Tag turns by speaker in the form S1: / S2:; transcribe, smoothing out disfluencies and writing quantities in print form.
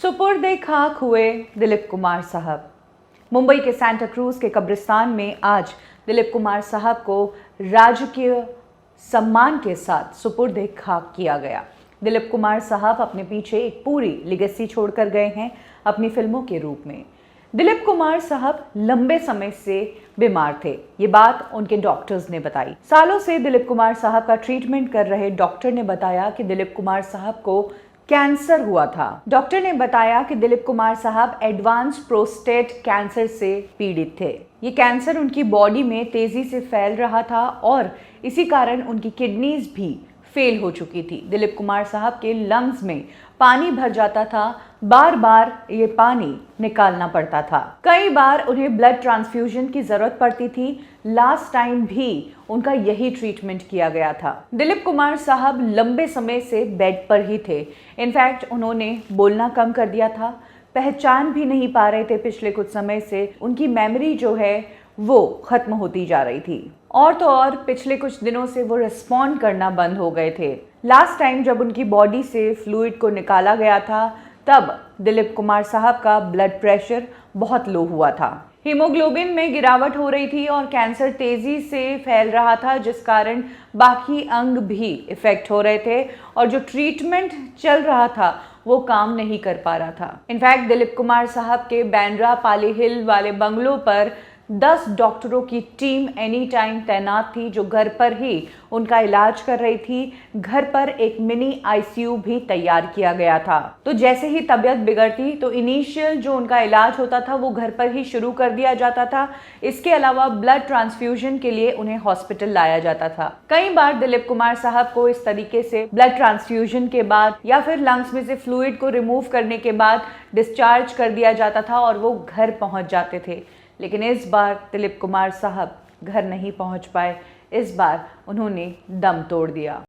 S1: सुपुर्दे खाक हुए दिलीप कुमार साहब। मुंबई के सांता क्रूज के कब्रिस्तान में आज दिलीप कुमार साहब को राजकीय सम्मान के साथ सुपुर्दे खाक किया गया। दिलीप कुमार साहब अपने पीछे एक पूरी लेगेसी छोड़कर गए हैं अपनी फिल्मों के रूप में। दिलीप कुमार साहब लंबे समय से बीमार थे, ये बात उनके डॉक्टर्स ने बताई। सालों से दिलीप कुमार साहब का ट्रीटमेंट कर रहे डॉक्टर ने बताया कि दिलीप कुमार साहब को कैंसर हुआ था। डॉक्टर ने बताया कि दिलीप कुमार साहब एडवांस प्रोस्टेट कैंसर से पीड़ित थे। ये कैंसर उनकी बॉडी में तेजी से फैल रहा था और इसी कारण उनकी किडनीज भी फेल हो चुकी थी। दिलीप कुमार साहब के लंग्स में पानी भर जाता था, बार बार ये पानी निकालना पड़ता था। कई बार उन्हें ब्लड ट्रांसफ्यूजन की जरूरत पड़ती थी। लास्ट टाइम भी उनका यही ट्रीटमेंट किया गया था। दिलीप कुमार साहब लंबे समय से बेड पर ही थे। इनफैक्ट उन्होंने बोलना कम कर दिया था, पहचान भी नहीं पा रहे थे। पिछले कुछ समय से उनकी मेमोरी जो है वो खत्म होती जा रही थी और तो और पिछले कुछ दिनों से वो रिस्पॉन्ड करना बंद हो गए थे। लास्ट टाइम जब उनकी बॉडी से फ्लूइड को निकाला गया था तब दिलीप कुमार साहब का ब्लड प्रेशर बहुत लो हुआ था, हीमोग्लोबिन में गिरावट हो रही थी और कैंसर तेजी से फैल रहा था, जिस कारण बाकी अंग भी इफेक्ट हो रहे थे और जो ट्रीटमेंट चल रहा था वो काम नहीं कर पा रहा था। इनफैक्ट दिलीप कुमार साहब के बांद्रा पाली हिल वाले बंगलों पर 10 डॉक्टरों की टीम एनी टाइम तैनात थी जो घर पर ही उनका इलाज कर रही थी। घर पर एक मिनी आईसीयू भी तैयार किया गया था। तो जैसे ही तबीयत बिगड़ती तो इनिशियल जो उनका इलाज होता था वो घर पर ही शुरू कर दिया जाता था। इसके अलावा ब्लड ट्रांसफ्यूजन के लिए उन्हें हॉस्पिटल लाया जाता था। कई बार दिलीप कुमार साहब को इस तरीके से ब्लड ट्रांसफ्यूजन के बाद या फिर लंग्स में से फ्लूइड को रिमूव करने के बाद डिस्चार्ज कर दिया जाता था और वो घर पहुंच जाते थे। लेकिन इस बार दिलीप कुमार साहब घर नहीं पहुंच पाए। इस बार उन्होंने दम तोड़ दिया।